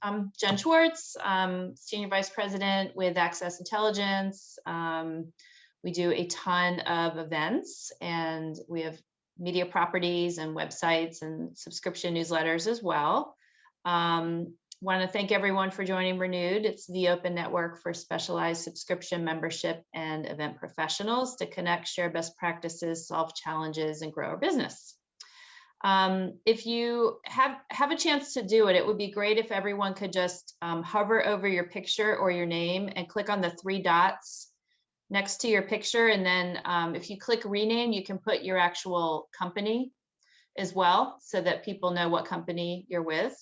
I'm Jen Schwartz, Senior Vice President with Access Intelligence. We do a ton of events, and we have media properties and websites and subscription newsletters as well. Want to thank everyone for joining Renewed. It's the open network for specialized subscription membership and event professionals to connect, share best practices, solve challenges, and grow our business. If you have a chance to do it, it would be great if everyone could just hover over your picture or your name and click on the 3 dots next to your picture. And then if you click rename, you can put your actual company as well so that people know what company you're with.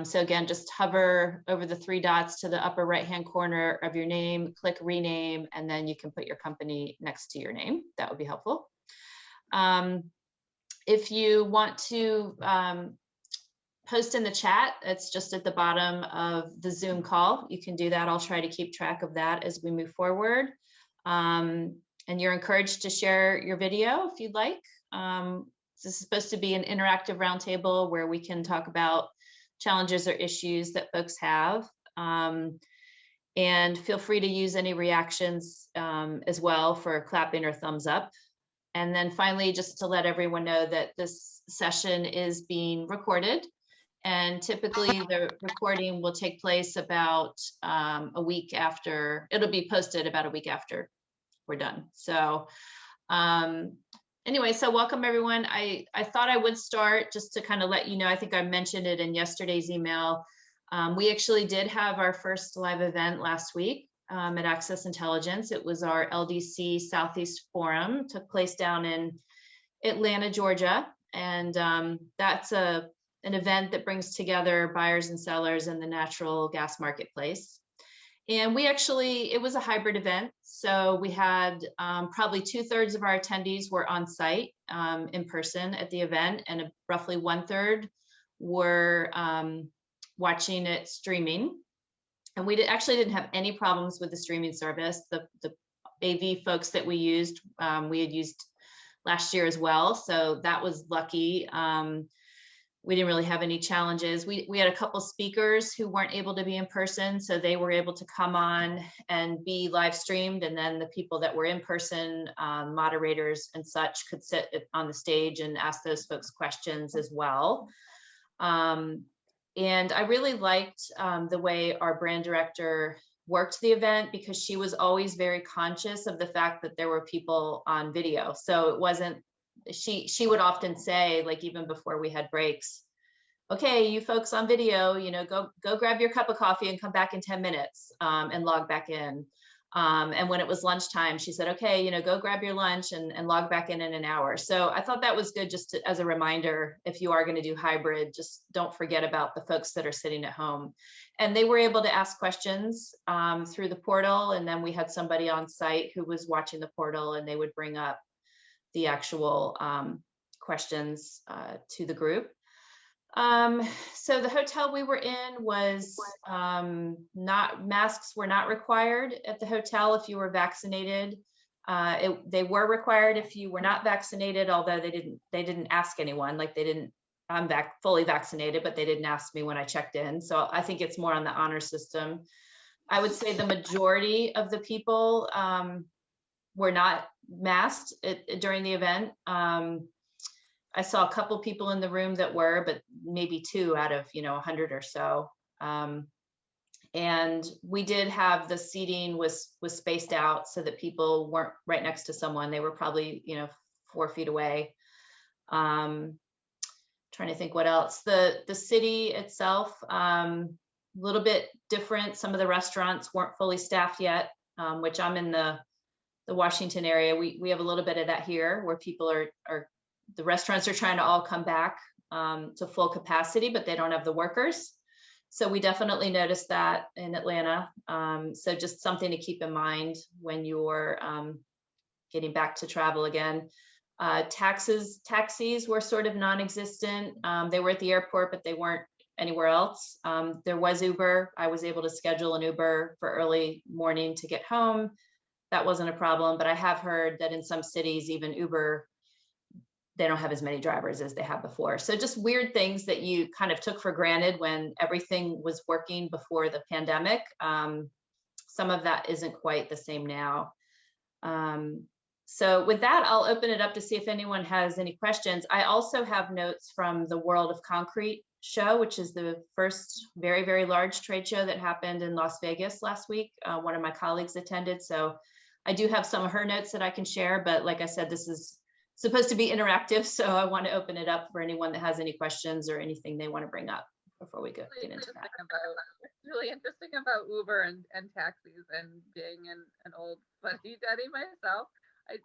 So again, just hover over the 3 dots to the upper right-hand corner of your name, click rename, and then you can put your company next to your name. That would be helpful. If you want to post in the chat, it's just at the bottom of the Zoom call. You can do that. I'll try to keep track of that as we move forward. And you're encouraged to share your video if you'd like. This is supposed to be an interactive roundtable where we can talk about challenges or issues that folks have. And feel free to use any reactions as well for clapping or thumbs up. And then finally, just to let everyone know that this session is being recorded. And typically the recording will take place about a week after, it'll be posted about a week after we're done. So anyway, so welcome everyone. I thought I would start just to kind of let you know, I think I mentioned it in yesterday's email. We actually did have our first live event last week. At Access Intelligence. It was our LDC Southeast Forum, took place down in Atlanta, Georgia. And that's an event that brings together buyers and sellers in the natural gas marketplace. And we actually, it was a hybrid event. So we had probably 2/3 of our attendees were on site in person at the event, and roughly 1/3 were watching it streaming. And we actually didn't have any problems with the streaming service. The AV folks that we used, we had used last year as well. So that was lucky. We didn't really have any challenges. We had a couple speakers who weren't able to be in person, so they were able to come on and be live streamed. And then the people that were in person, moderators and such, could sit on the stage and ask those folks questions as well. And I really liked the way our brand director worked the event, because she was always very conscious of the fact that there were people on video. So it wasn't, she would often say, like even before we had breaks, okay, you folks on video, you know, go grab your cup of coffee and come back in 10 minutes and log back in. And when it was lunchtime, she said, okay, you know, go grab your lunch and log back in an hour. So I thought that was good, just to, as a reminder, if you are going to do hybrid, just don't forget about the folks that are sitting at home. And they were able to ask questions through the portal. And then we had somebody on site who was watching the portal, and they would bring up the actual questions to the group. So the hotel we were in was masks were not required at the hotel if you were vaccinated. They were required if you were not vaccinated, although they didn't ask anyone. Like I'm fully vaccinated, but they didn't ask me when I checked in. So I think it's more on the honor system. I would say the majority of the people were not masked during the event. I saw a couple people in the room that were, but maybe 2 out of 100 or so. And we did have the seating was spaced out so that people weren't right next to someone. They were probably 4 feet away. Trying to think what else. The city itself, a little bit different. Some of the restaurants weren't fully staffed yet, which I'm in the Washington area. We have a little bit of that here, where people are the restaurants are trying to all come back to full capacity, but they don't have the workers. So we definitely noticed that in Atlanta. So just something to keep in mind when you're getting back to travel again. Taxis were sort of non-existent. They were at the airport, but they weren't anywhere else. There was Uber. I was able to schedule an Uber for early morning to get home. That wasn't a problem, but I have heard that in some cities, even Uber they don't have as many drivers as they had before. So just weird things that you kind of took for granted when everything was working before the pandemic. Some of that isn't quite the same now. So with that, I'll open it up to see if anyone has any questions. I also have notes from the World of Concrete show, which is the first very, very large trade show that happened in Las Vegas last week. One of my colleagues attended. So I do have some of her notes that I can share, but like I said, this is supposed to be interactive. So I want to open it up for anyone that has any questions or anything they want to bring up before we get into that. It's really interesting about Uber and taxis, and being an old buddy daddy myself. I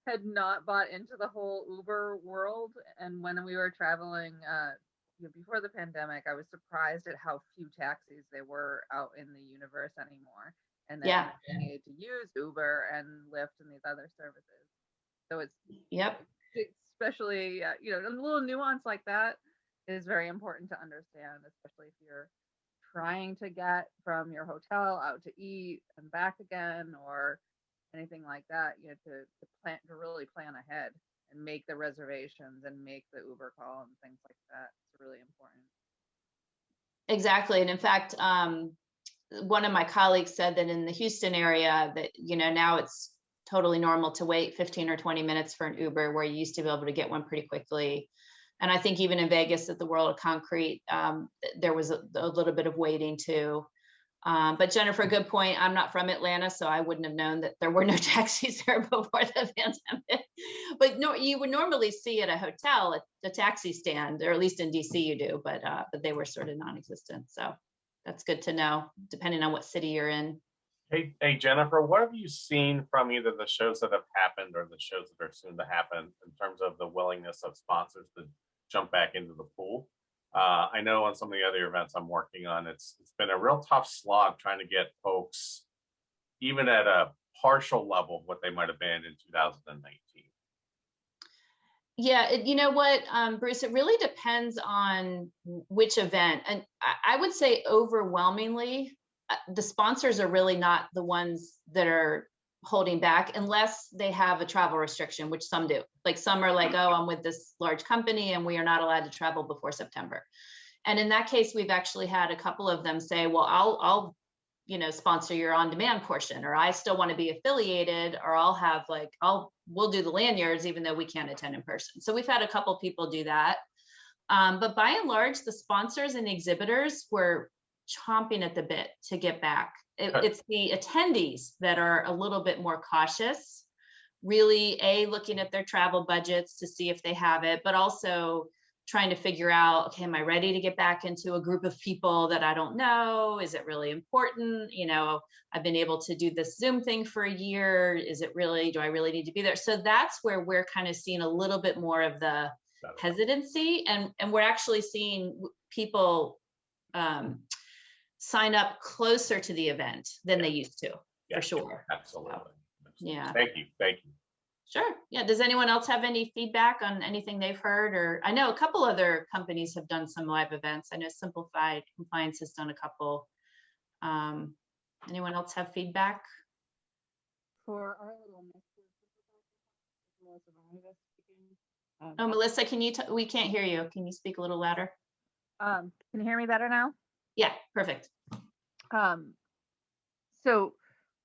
had not bought into the whole Uber world, and when we were traveling before the pandemic, I was surprised at how few taxis there were out in the universe anymore, and then you needed to use Uber and Lyft and these other services. So it's especially a little nuance like that is very important to understand, especially if you're trying to get from your hotel out to eat and back again, or anything like that. To really plan ahead and make the reservations and make the Uber call and things like that. It's really important. Exactly. And in fact, one of my colleagues said that in the Houston area that, now it's totally normal to wait 15 or 20 minutes for an Uber, where you used to be able to get one pretty quickly. And I think even in Vegas at the World of Concrete, there was a little bit of waiting too. But Jennifer, good point. I'm not from Atlanta, so I wouldn't have known that there were no taxis there before the pandemic. But no, you would normally see at a hotel at the taxi stand, or at least in DC you do, but they were sort of non-existent. So that's good to know, depending on what city you're in. Hey, Jennifer, what have you seen from either the shows that have happened or the shows that are soon to happen in terms of the willingness of sponsors to jump back into the pool? I know on some of the other events I'm working on, it's been a real tough slog trying to get folks even at a partial level of what they might have been in 2019. Yeah, you know what, Bruce, it really depends on which event. And I would say overwhelmingly, the sponsors are really not the ones that are holding back, unless they have a travel restriction, which some do. Like some are like, oh, I'm with this large company and we are not allowed to travel before September. And in that case, we've actually had a couple of them say, well, I'll sponsor your on-demand portion, or I still want to be affiliated, or I'll have we'll do the lanyards even though we can't attend in person. So we've had a couple people do that. But by and large, the sponsors and exhibitors were chomping at the bit to get back. It's the attendees that are a little bit more cautious, really looking at their travel budgets to see if they have it, but also trying to figure out, okay, am I ready to get back into a group of people that I don't know? Is it really important? I've been able to do this Zoom thing for a year. Do I really need to be there? So that's where we're kind of seeing a little bit more of the hesitancy, and we're actually seeing people sign up closer to the event than they used to, for sure. Absolutely. Yeah. Thank you. Sure. Yeah. Does anyone else have any feedback on anything they've heard? Or I know a couple other companies have done some live events. I know Simplified Compliance has done a couple. Anyone else have feedback? For our little Oh, Melissa, can you? We can't hear you. Can you speak a little louder? Can you hear me better now? Yeah, perfect. So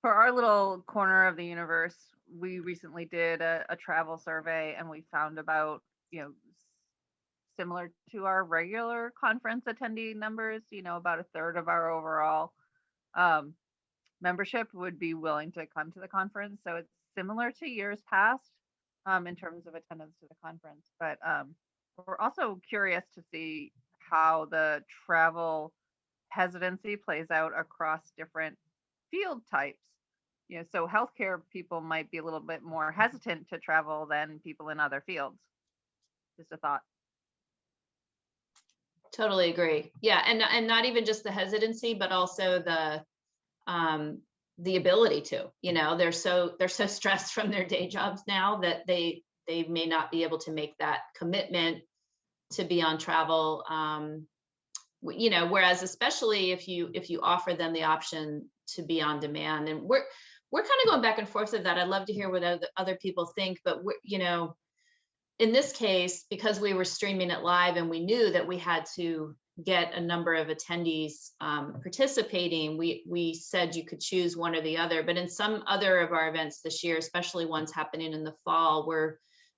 for our little corner of the universe, we recently did a travel survey, and we found about, similar to our regular conference attendee numbers, about a third of our overall membership would be willing to come to the conference. So it's similar to years past in terms of attendance to the conference. But we're also curious to see how the travel hesitancy plays out across different field types. So healthcare people might be a little bit more hesitant to travel than people in other fields. Just a thought. Totally agree. Yeah, and not even just the hesitancy, but also the ability to. They're so stressed from their day jobs now that they may not be able to make that commitment to be on travel. Whereas especially if you offer them the option to be on demand, and we're kind of going back and forth with that. I'd love to hear what other people think, but in this case, because we were streaming it live and we knew that we had to get a number of attendees participating, we said you could choose one or the other. But in some other of our events this year, especially ones happening in the fall, we're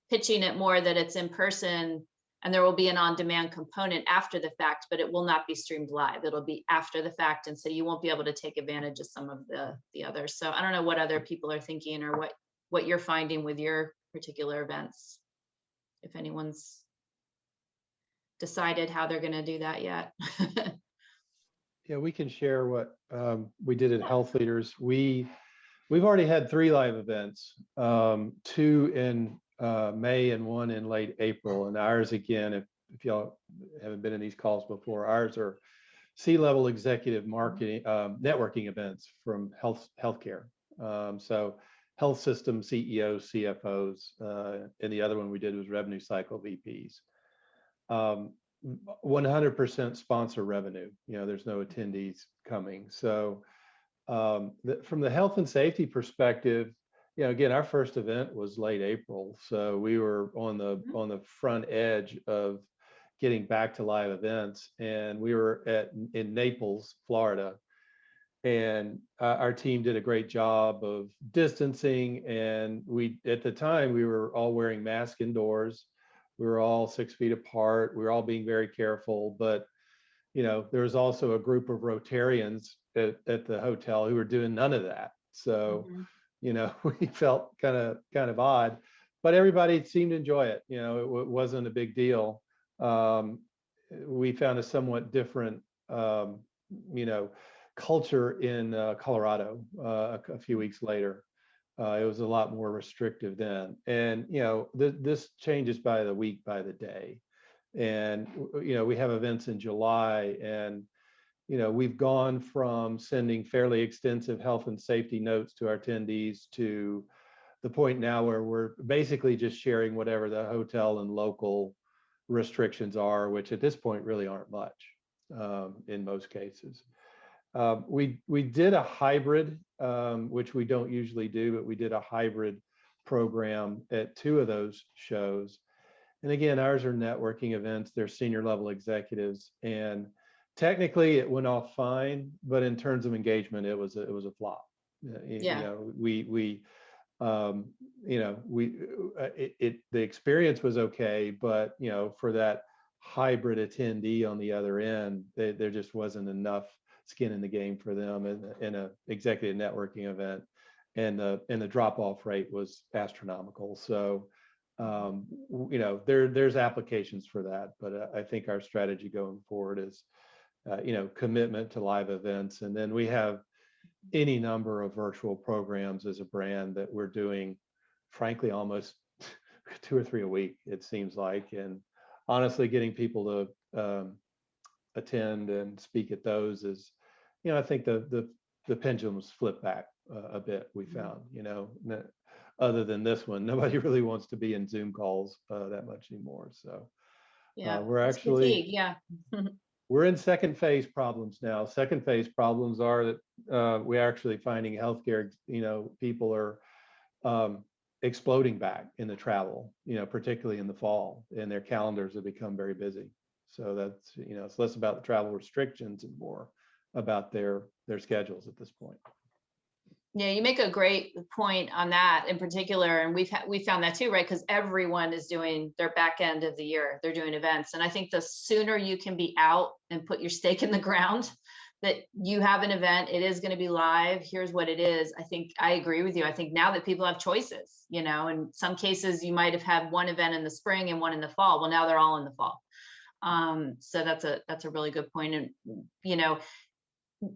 pitching it more that it's in person, and there will be an on-demand component after the fact, but it will not be streamed live. It'll be after the fact, and so you won't be able to take advantage of some of the others. So I don't know what other people are thinking, or what you're finding with your particular events, if anyone's decided how they're going to do that yet. Yeah, we can share what we did at Health Leaders. We've already had 3 live events, 2 in May and 1 in late April. And ours, again, if y'all haven't been in these calls before, ours are C-level executive marketing networking events from healthcare. So health system CEOs, CFOs, and the other one we did was revenue cycle VPs. 100% sponsor revenue. There's no attendees coming. So from the health and safety perspective, again, our first event was late April, so we were on the front edge of getting back to live events, and we were in Naples, Florida, and our team did a great job of distancing. And at the time, we were all wearing masks indoors. We were all 6 feet apart. We were all being very careful, but there was also a group of Rotarians at the hotel who were doing none of that. So, we felt kind of odd, but everybody seemed to enjoy it. It wasn't a big deal. We found a somewhat different, culture in Colorado a few weeks later. It was a lot more restrictive then. And, this changes by the week, by the day. And, we have events in July, and, we've gone from sending fairly extensive health and safety notes to our attendees to the point now where we're basically just sharing whatever the hotel and local restrictions are, which at this point really aren't much in most cases. We did a hybrid, which we don't usually do, but we did a hybrid program at 2 of those shows. And again, ours are networking events. They're senior level executives, and technically it went off fine, but in terms of engagement, it was a flop. Yeah. The experience was okay, but for that hybrid attendee on the other end, there just wasn't enough skin in the game for them in a executive networking event, and the drop-off rate was astronomical. So there's applications for that, but I think our strategy going forward is commitment to live events. And then we have any number of virtual programs as a brand that we're doing, frankly, almost 2 or 3 a week, it seems like. And honestly, getting people to attend and speak at those is, I think the pendulum's flipped back a bit. We found, other than this one, nobody really wants to be in Zoom calls that much anymore. So Yeah, we're it's actually fatigue, yeah. we're in second phase problems now. Second phase problems are that we're actually finding healthcare, people are exploding back in the travel, particularly in the fall, and their calendars have become very busy. So that's, it's less about the travel restrictions and more about their schedules at this point. Yeah, you make a great point on that in particular, and we found that too, right? Because everyone is doing their back end of the year. They're doing events, and I think the sooner you can be out and put your stake in the ground that you have an event, it is going to be live. Here's what it is. I think I agree with you. I think now that people have choices, in some cases you might have had one event in the spring and one in the fall. Well, now they're all in the fall. So that's a really good point, and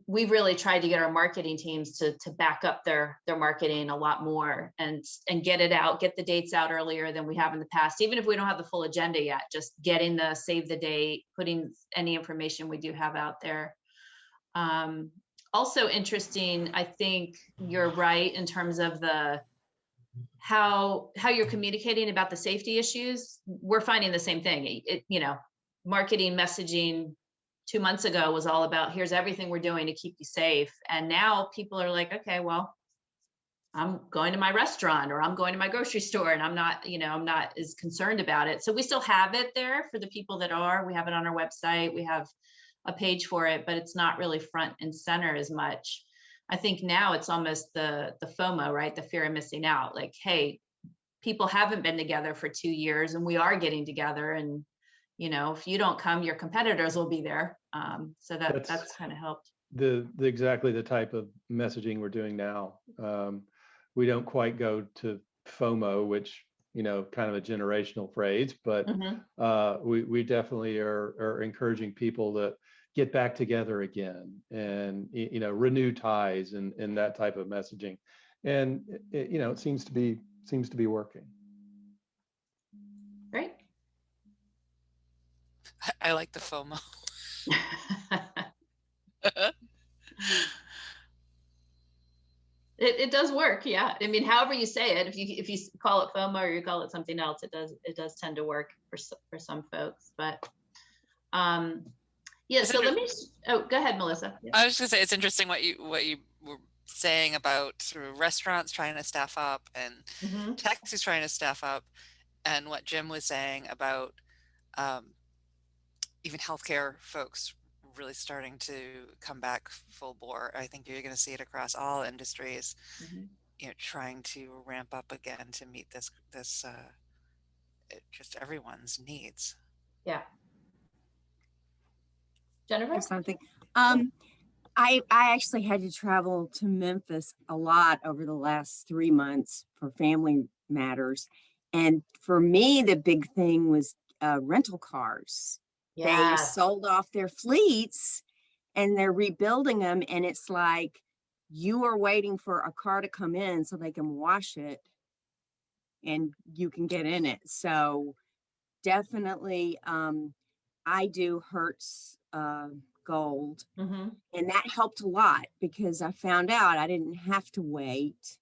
we've really tried to get our marketing teams to back up their marketing a lot more and get it out, get the dates out earlier than we have in the past, even if we don't have the full agenda yet, just getting the save the date, putting any information we do have out there. Also interesting, I think you're right in terms of how you're communicating about the safety issues. We're finding the same thing. Marketing messaging 2 months ago was all about, here's everything we're doing to keep you safe. And now people are like, okay, well, I'm going to my restaurant or I'm going to my grocery store and I'm not, I'm not as concerned about it. So we still have it there for the people that are. We have it on our website. We have a page for it, but it's not really front and center as much. I think now it's almost the FOMO, right? The fear of missing out. Like, hey, people haven't been together for 2 years and we are getting together, and if you don't come, your competitors will be there. So that's kind of helped. The exactly the type of messaging we're doing now. We don't quite go to FOMO, which kind of a generational phrase, but we definitely are encouraging people to get back together again and renew ties and that type of messaging, and it seems to be working. Great. I like the FOMO. It does work, yeah. I mean, however you say it, if you call it FOMO or you call it something else, it does tend to work for some folks. But yeah. So let me. Oh, go ahead, Melissa. Yeah. I was just gonna say it's interesting what you were saying about sort of restaurants trying to staff up and taxis trying to staff up, and what Jim was saying about even healthcare folks really starting to come back full bore. I think you're going to see it across all industries, trying to ramp up again to meet this just everyone's needs. Yeah. Jennifer? Something. I actually had to travel to Memphis a lot over the last 3 months for family matters. And for me, the big thing was rental cars. They sold off their fleets and they're rebuilding them. And it's like you are waiting for a car to come in so they can wash it and you can get in it. So definitely, I do Hertz Gold. And that helped a lot because I found out I didn't have to wait,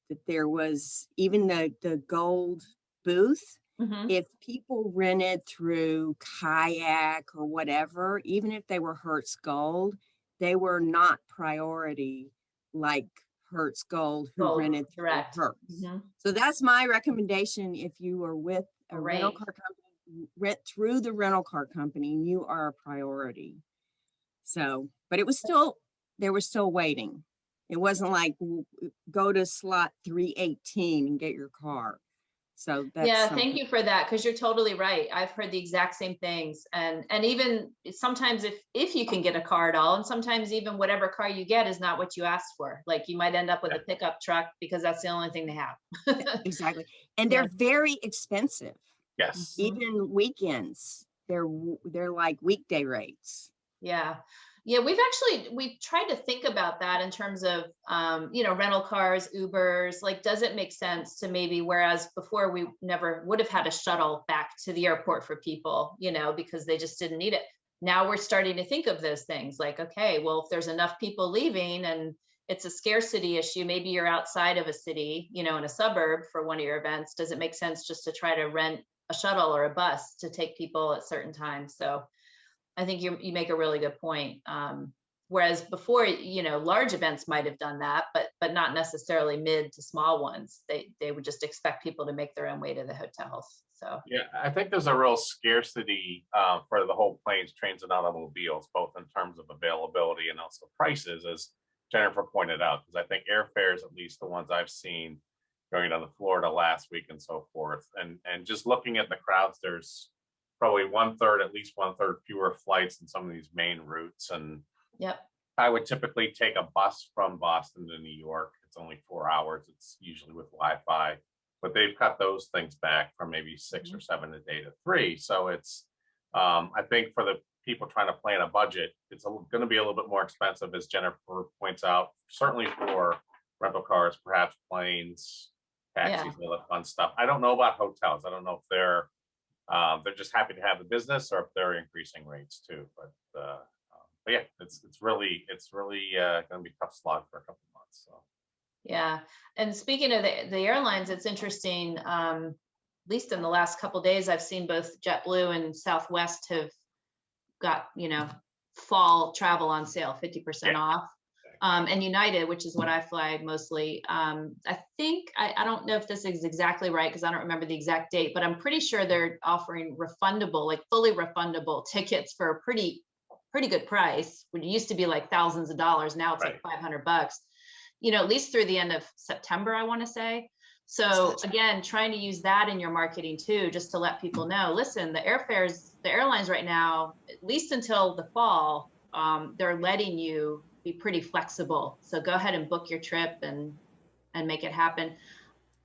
that there was even the gold booth. If people rented through Kayak or whatever, even if they were Hertz Gold, they were not priority like Hertz Gold who rented through Hertz. So that's my recommendation. If you are with a rental car company, rent through the rental car company, you are a priority. So, but they were still waiting. It wasn't like go to slot 318 and get your car. So that's thank you for that, because you're totally right. I've heard the exact same things, and even sometimes if you can get a car at all, and sometimes even whatever car you get is not what you asked for. Like you might end up with a pickup truck because that's the only thing they have. Exactly, and they're very expensive. Yes, even weekends, they're like weekday rates. Yeah, we've tried to think about that in terms of, rental cars, Ubers, like, does it make sense to maybe, whereas before we never would have had a shuttle back to the airport for people, because they just didn't need it. Now we're starting to think of those things like, okay, well, if there's enough people leaving and it's a scarcity issue, maybe you're outside of a city, in a suburb for one of your events, does it make sense just to try to rent a shuttle or a bus to take people at certain times? So I think you make a really good point. Whereas before, large events might have done that, but not necessarily mid to small ones. They would just expect people to make their own way to the hotels. So yeah, I think there's a real scarcity for the whole planes, trains, and automobiles, both in terms of availability and also prices, as Jennifer pointed out. Because I think airfares, at least the ones I've seen going down to Florida last week and so forth, and just looking at the crowds, there's probably at least one third fewer flights in some of these main routes. And I would typically take a bus from Boston to New York. It's only 4 hours. It's usually with Wi-Fi, but they've cut those things back from maybe 6 or 7 a day to 3. So it's, I think for the people trying to plan a budget, it's going to be a little bit more expensive, as Jennifer points out, certainly for rental cars, perhaps planes, taxis, all that fun stuff. I don't know about hotels. I don't know if they're just happy to have the business or if they're increasing rates too. But yeah, it's really going to be a tough slog for a couple of months. So yeah, and speaking of the airlines, it's interesting. At least in the last couple of days, I've seen both JetBlue and Southwest have got fall travel on sale, 50% off. and United, which is what I fly mostly. I think, I don't know if this is exactly right, because I don't remember the exact date, but I'm pretty sure they're offering refundable, like fully refundable tickets for a pretty good price. When it used to be like thousands of dollars, now it's like $500, at least through the end of September, I want to say. So again, trying to use that in your marketing too, just to let people know, listen, the airlines right now, at least until the fall, they're letting you be pretty flexible. So go ahead and book your trip and make it happen.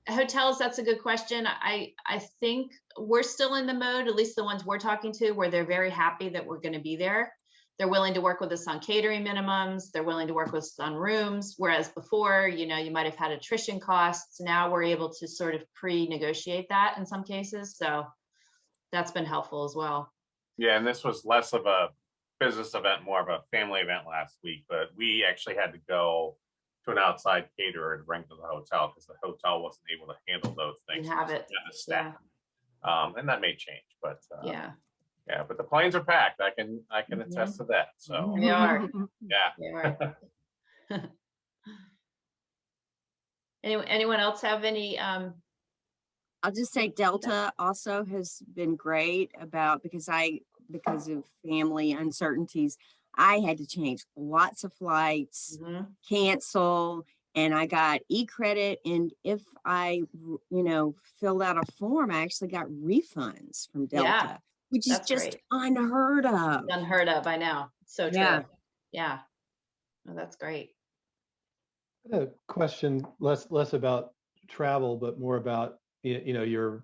Hotels, that's a good question. I think we're still in the mode, at least the ones we're talking to, where they're very happy that we're going to be there. They're willing to work with us on catering minimums. They're willing to work with us on rooms. Whereas before, you might have had attrition costs. Now we're able to sort of pre-negotiate that in some cases. So that's been helpful as well. Yeah, and this was less of a business event, more of a family event last week, but we actually had to go to an outside caterer and bring to the hotel because the hotel wasn't able to handle those things. You have it. Staff. Yeah. And that may change, but yeah. Yeah, but the planes are packed. I can attest to that. So They are. yeah. They are. Anyone else have any? I'll just say Delta also has been great because of family uncertainties, I had to change lots of flights, cancel, and I got e-credit. And if I, filled out a form, I actually got refunds from Delta, which is just unheard of. Unheard of, I know. So true. Yeah. Oh, that's great. A question less about travel, but more about your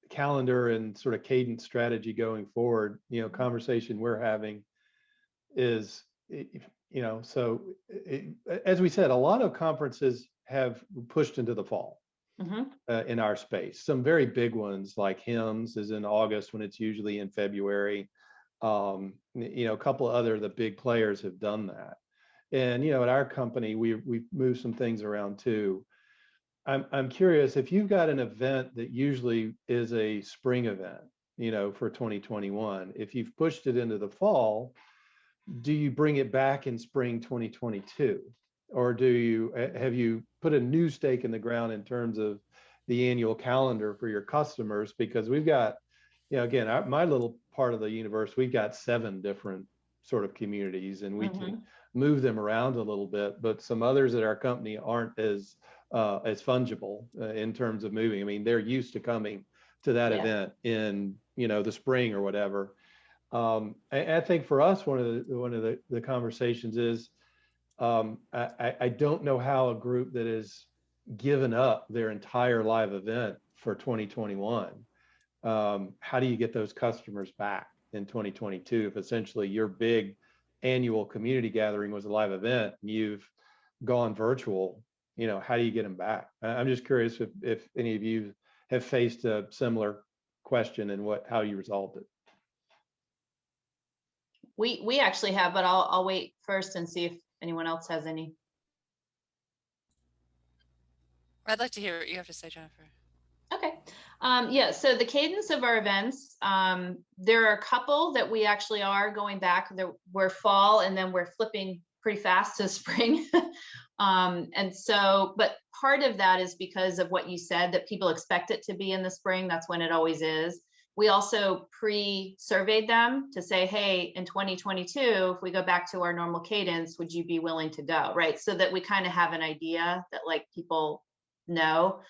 calendar and sort of cadence strategy going forward. Conversation we're having is, as we said, a lot of conferences have pushed into the fall in our space. Some very big ones like HIMSS is in August when it's usually in February. A couple of the big players have done that. And, at our company, we've moved some things around too. I'm curious, if you've got an event that usually is a spring event, for 2021, if you've pushed it into the fall, do you bring it back in spring 2022? Or have you put a new stake in the ground in terms of the annual calendar for your customers? Because we've got, again, my little part of the universe, we've got 7 different sort of communities, and we can move them around a little bit, but some others at our company aren't as fungible in terms of moving. I mean, they're used to coming to that event in, the spring or whatever. I think for us, one of the conversations is, I don't know how a group that has given up their entire live event for 2021, how do you get those customers back in 2022 if essentially your big annual community gathering was a live event and you've gone virtual? How do you get them back? I'm just curious if any of you have faced a similar question and how you resolved it. We actually have, but I'll wait first and see if anyone else has any. I'd like to hear what you have to say, Jennifer. Okay. So the cadence of our events, there are a couple that we actually are going back. We're fall, and then we're flipping pretty fast to spring. But part of that is because of what you said, that people expect it to be in the spring. That's when it always is. We also pre-surveyed them to say, hey, in 2022, if we go back to our normal cadence, would you be willing to go, right? So that we kind of have an idea that people know.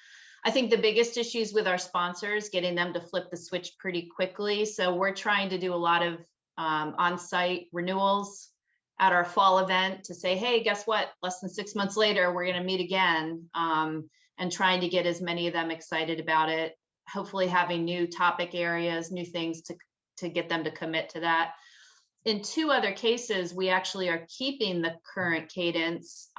I think the biggest issues with our sponsors, getting them to flip the switch pretty quickly. So we're trying to do a lot of on-site renewals at our fall event to say, hey, guess what? Less than 6 months later, we're going to meet again, and trying to get as many of them excited about it. Hopefully having new topic areas, new things to get them to commit to that. In 2 other cases, we actually are keeping the current cadence,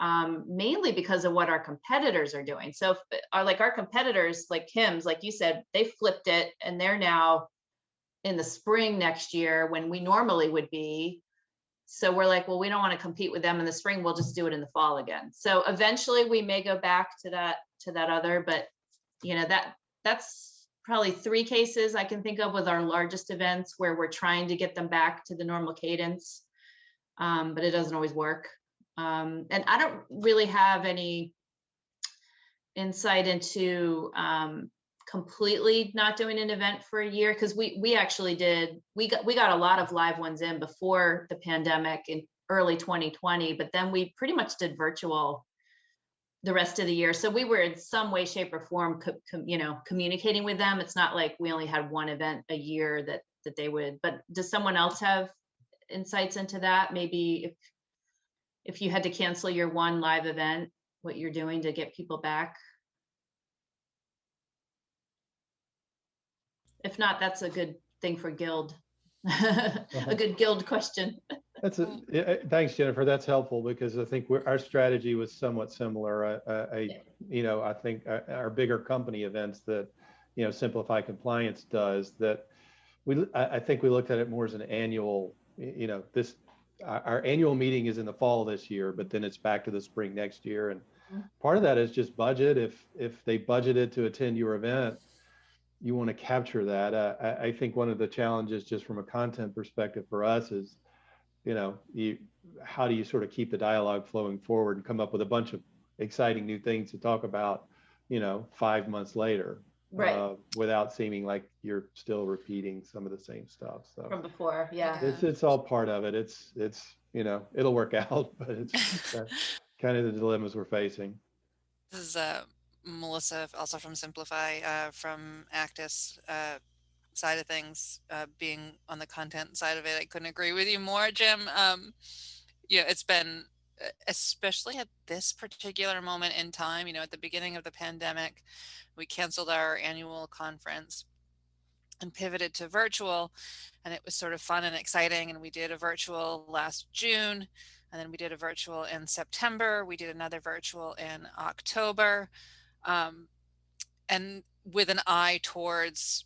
mainly because of what our competitors are doing. So our competitors, like HIMSS, like you said, they flipped it and they're now in the spring next year when we normally would be. So we're like, well, we don't want to compete with them in the spring. We'll just do it in the fall again. So eventually we may go back to that other, but that's probably 3 cases I can think of with our largest events where we're trying to get them back to the normal cadence, but it doesn't always work. And I don't really have any insight into completely not doing an event for a year, because we actually did, we got a lot of live ones in before the pandemic in early 2020, but then we pretty much did virtual the rest of the year. So we were in some way, shape, or form, communicating with them. It's not like we only had one event a year that they would. But does someone else have insights into that? Maybe if you had to cancel your one live event, what you're doing to get people back? If not, that's a good thing for Guild. A good Guild question. Thanks, Jennifer. That's helpful, because I think our strategy was somewhat similar. I think our bigger company events that, Simplify Compliance does, that I think we looked at it more as an annual, our annual meeting is in the fall this year, but then it's back to the spring next year. And part of that is just budget. If they budgeted to attend your event, you want to capture that. I think one of the challenges, just from a content perspective for us, is, how do you sort of keep the dialogue flowing forward and come up with a bunch of exciting new things to talk about, 5 months later, right? Without seeming like you're still repeating some of the same stuff. So from before, yeah. It's all part of it. It's it'll work out, but it's kind of the dilemmas we're facing. This is Melissa, also from Simplify, from Actis side of things, being on the content side of it. I couldn't agree with you more, Jim. It's been, especially at this particular moment in time, at the beginning of the pandemic, we canceled our annual conference and pivoted to virtual, and it was sort of fun and exciting. And we did a virtual last June, and then we did a virtual in September. We did another virtual in October, and with an eye towards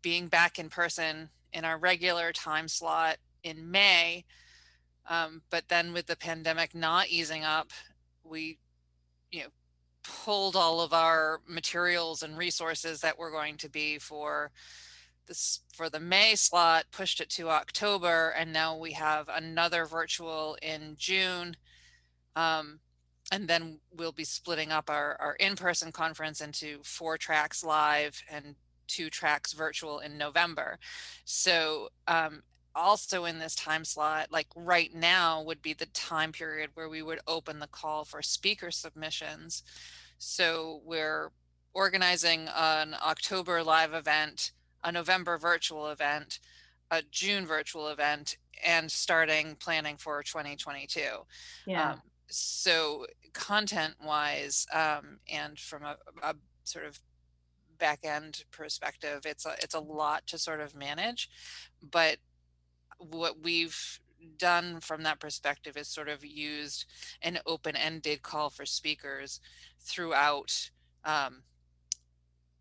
being back in person in our regular time slot in May. But then with the pandemic not easing up, we pulled all of our materials and resources that were going to be for the May slot, pushed it to October, and now we have another virtual in June. And then we'll be splitting up our in-person conference into 4 tracks live and 2 tracks virtual in November. So also in this time slot, like right now would be the time period where we would open the call for speaker submissions. So we're organizing an October live event, a November virtual event, a June virtual event, and starting planning for 2022. Yeah. So content wise, and from a sort of back end perspective, it's a lot to sort of manage. But what we've done from that perspective is sort of used an open-ended call for speakers throughout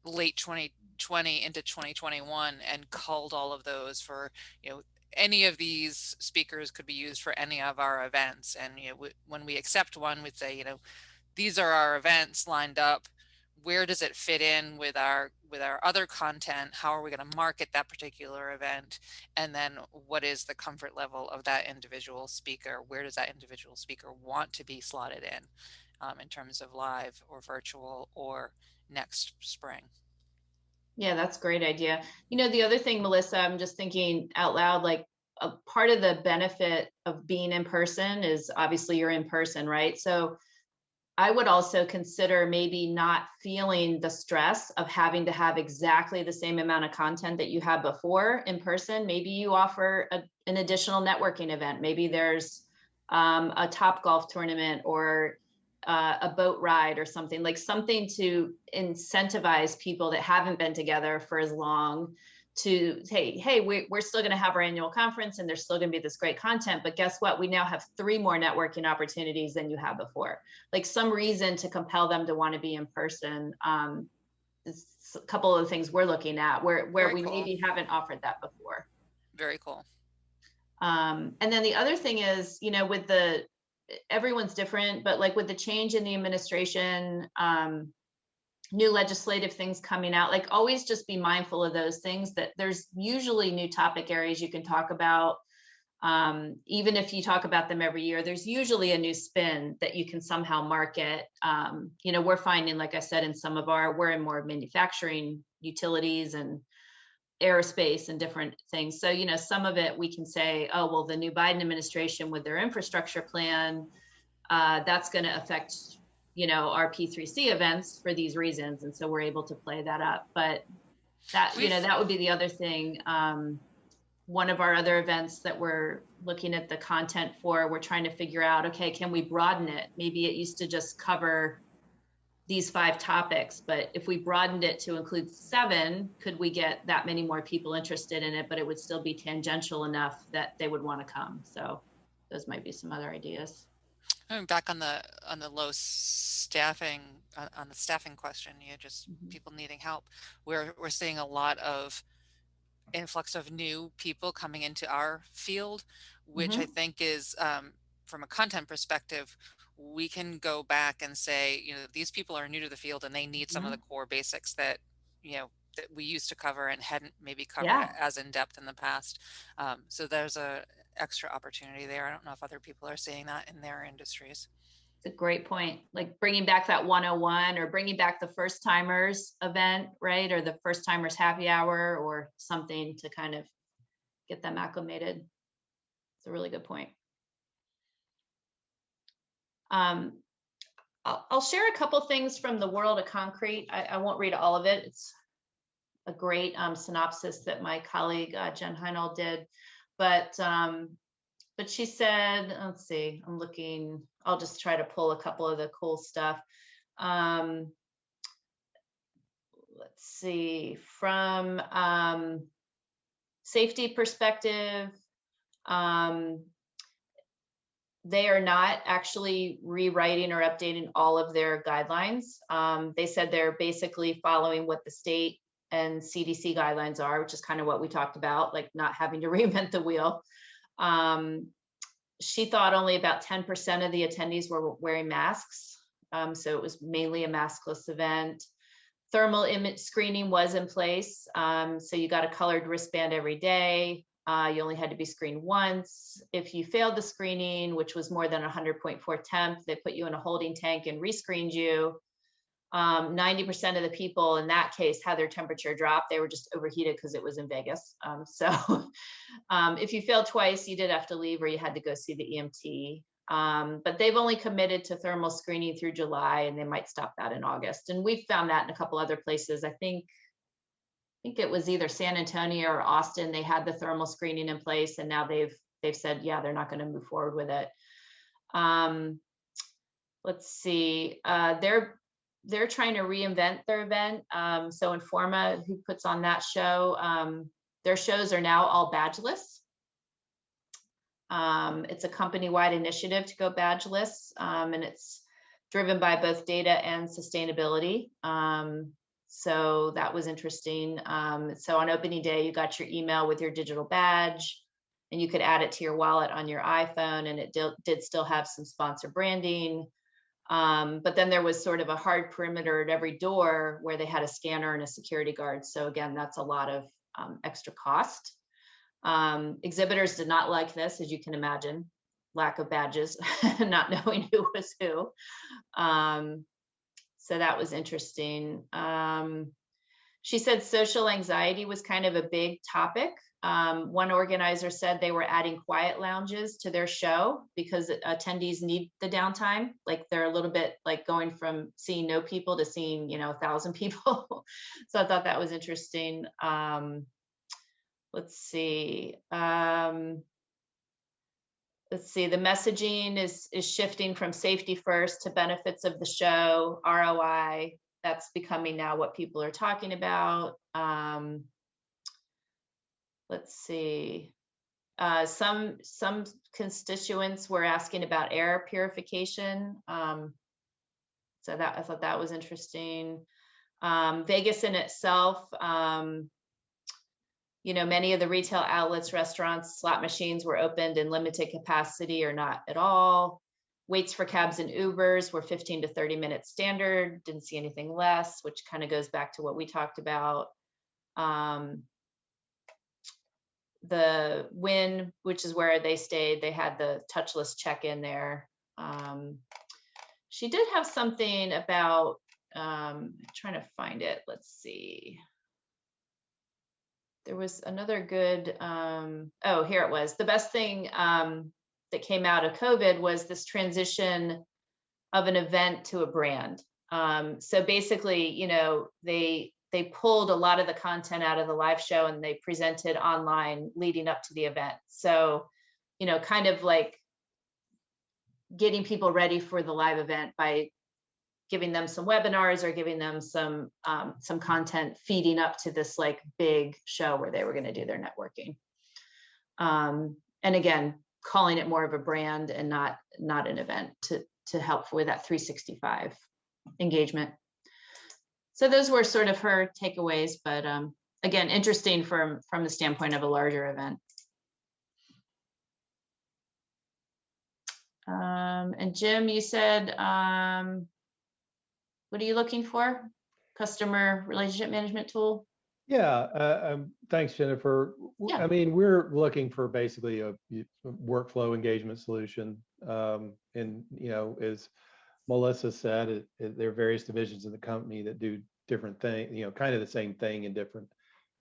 late 2020 into 2021, and culled all of those for, any of these speakers could be used for any of our events. And when we accept one, we'd say, these are our events lined up. Where does it fit in with our other content? How are we going to market that particular event? And then what is the comfort level of that individual speaker? Where does that individual speaker want to be slotted in terms of live or virtual or next spring? Yeah, that's a great idea. The other thing, Melissa, I'm just thinking out loud, like a part of the benefit of being in person is obviously you're in person, right? So I would also consider maybe not feeling the stress of having to have exactly the same amount of content that you had before in person. Maybe you offer an additional networking event. Maybe there's a Topgolf tournament or a boat ride or something to incentivize people that haven't been together for as long to say, hey, we're still going to have our annual conference and there's still going to be this great content, but guess what? We now have 3 more networking opportunities than you had before. Like some reason to compel them to want to be in person. It's a couple of the things we're looking at where we maybe haven't offered that before. Very cool. And then the other thing is, with everyone's different, but like with the change in the administration, new legislative things coming out, like always just be mindful of those things, that there's usually new topic areas you can talk about. Even if you talk about them every year, there's usually a new spin that you can somehow market. We're finding, like I said, in some of we're in more manufacturing, utilities, and aerospace and different things. So, some of it we can say, oh, well, the new Biden administration with their infrastructure plan, that's going to affect, our P3C events for these reasons. And so we're able to play that up. But that, that would be the other thing. One of our other events that we're looking at the content for, we're trying to figure out, okay, can we broaden it? Maybe it used to just cover these 5 topics, but if we broadened it to include 7, could we get that many more people interested in it, but it would still be tangential enough that they would want to come? So those might be some other ideas. Back on the low staffing, on the staffing question, just people needing help. We're seeing a lot of influx of new people coming into our field, which I think is, from a content perspective, we can go back and say, these people are new to the field and they need some of the core basics that, that we used to cover and hadn't maybe covered as in depth in the past. So there's a extra opportunity there. I don't know if other people are seeing that in their industries. It's a great point. Like bringing back that 101 or bringing back the first timers event, right? Or the first timers happy hour or something to kind of get them acclimated. It's a really good point. I'll share a couple things from the world of concrete. I won't read all of it. It's a great synopsis that my colleague Jen Heinold did, but she said, let's see, I'm looking, I'll just try to pull a couple of the cool stuff. Let's see, from safety perspective, they are not actually rewriting or updating all of their guidelines. They said they're basically following what the state and CDC guidelines are, which is kind of what we talked about, like not having to reinvent the wheel. She thought only about 10% of the attendees were wearing masks. So it was mainly a maskless event. Thermal image screening was in place. So you got a colored wristband every day. You only had to be screened once. If you failed the screening, which was more than 100.4 temp, they put you in a holding tank and rescreened you. 90% of the people in that case had their temperature drop. They were just overheated because it was in Vegas. If you failed twice, you did have to leave or you had to go see the EMT. But they've only committed to thermal screening through July, and they might stop that in August. And we've found that in a couple other places. I think it was either San Antonio or Austin. They had the thermal screening in place, and now they've said, yeah, they're not going to move forward with it. Let's see. They're trying to reinvent their event. So Informa, who puts on that show, their shows are now all badgeless. It's a company-wide initiative to go badgeless, and it's driven by both data and sustainability. So that was interesting. So on opening day, you got your email with your digital badge, and you could add it to your wallet on your iPhone, and it did still have some sponsor branding. But then there was sort of a hard perimeter at every door where they had a scanner and a security guard. So again, that's a lot of extra cost. Exhibitors did not like this, as you can imagine, lack of badges, not knowing who was who. So that was interesting. She said social anxiety was kind of a big topic. One organizer said they were adding quiet lounges to their show because attendees need the downtime. Like they're a little bit like going from seeing no people to seeing, 1,000 people. So I thought that was interesting. Let's see. The messaging is shifting from safety first to benefits of the show, ROI. That's becoming now what people are talking about. Let's see. Some constituents were asking about air purification. So that I thought that was interesting. Vegas in itself, many of the retail outlets, restaurants, slot machines were opened in limited capacity or not at all. Waits for cabs and Ubers were 15 to 30 minutes standard. Didn't see anything less, which kind of goes back to what we talked about. the Wynn, which is where they stayed, they had the touchless check-in there. She did have something about, trying to find it. Let's see. There was another good, oh, here it was. The best thing that came out of COVID was this transition of an event to a brand. So basically, you know, they pulled a lot of the content out of the live show and they presented online leading up to the event. So, you know, kind of like getting people ready for the live event by giving them some webinars or giving them some content feeding up to this like big show where they were going to do their networking. And again, calling it more of a brand and not an event to help with that 365 engagement. So those were sort of her takeaways, but again, interesting from the standpoint of a larger event. And Jim, you said, what are you looking for? Customer relationship management tool? Yeah, thanks, Jennifer. Yeah. I mean, we're looking for basically a workflow engagement solution. And, you know, as Melissa said, there are various divisions in the company that do different things, you know, kind of the same thing in different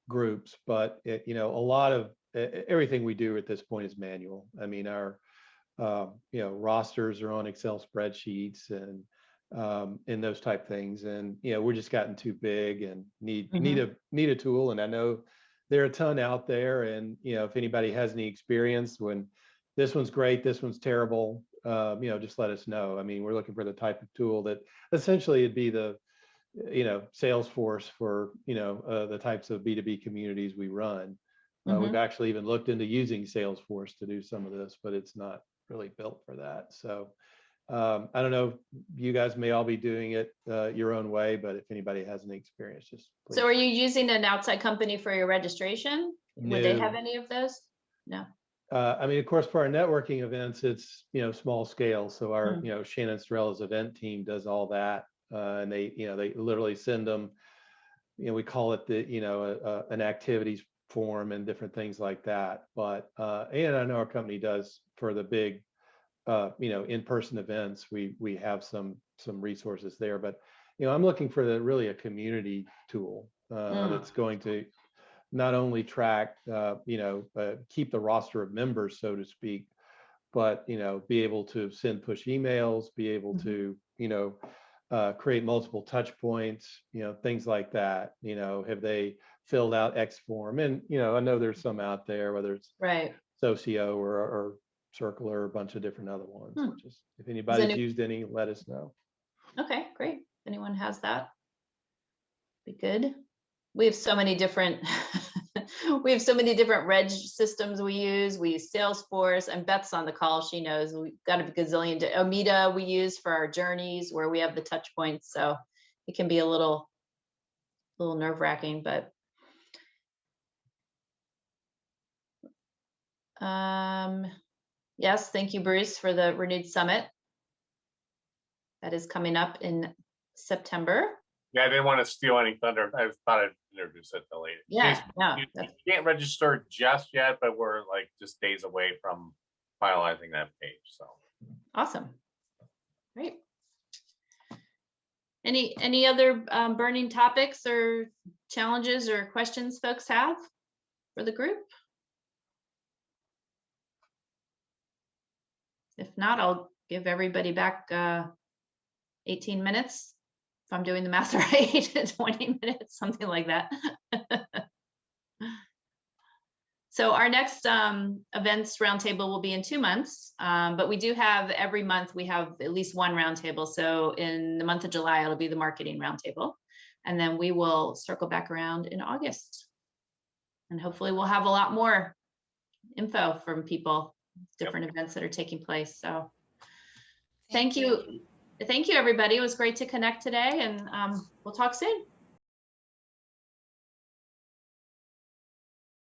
groups. But, you know, a lot of everything we do at this point is manual. I mean, our, you know, rosters are on Excel spreadsheets and those type things. And, you know, we're just gotten too big and need a tool. And I know there are a ton out there. And, you know, if anybody has any experience when this one's great, this one's terrible, you know, just let us know. I mean, we're looking for the type of tool that essentially it'd be the, you know, Salesforce for, you know, the types of B2B communities we run. We've actually even looked into using Salesforce to do some of this, but it's not really built for that. So I don't know, if you guys may all be doing it your own way, but if anybody has any experience, just please. So are you using an outside company for your registration? No. Would they have any of those? No. I mean, of course, for our networking events, it's, you know, small scale. So our, you know, Shannon Strella's event team does all that. And they, you know, they literally send them, you know, we call it the, you know, an activities form and different things like that. But, and I know our company does for the big, you know, in-person events, we have some resources there. But, you know, I'm looking for really a community tool that's going to not only track, you know, keep the roster of members, so to speak, but, you know, be able to send push emails, be able to, you know, create multiple touch points, you know, things like that. You know, have they filled out X form? And, you know, I know there's some out there, whether it's Socio or Circle or a bunch of different other ones. Just if anybody's used any, let us know. Okay, great. If anyone has that, be good. We have so many different reg systems we use. We use Salesforce, and Beth's on the call. She knows we've got a gazillion. Omida we use for our journeys where we have the touch points. So it can be a little nerve-wracking, but yes, thank you, Bruce, for the renewed summit. That is coming up in September. Yeah, I didn't want to steal any thunder. I thought I'd introduce it to later. Yeah, no. You can't register just yet, but we're like just days away from finalizing that page. So awesome. Great. Any other burning topics or challenges or questions folks have for the group? If not, I'll give everybody back 18 minutes. If I'm doing the math right, 20 minutes, something like that. So our next events roundtable will be in 2 months, but we do have every month we have at least one roundtable. So in the month of July, it'll be the marketing roundtable, and then we will circle back around in August, and hopefully we'll have a lot more info from people, different events that are taking place. So thank you everybody. It was great to connect today, and we'll talk soon.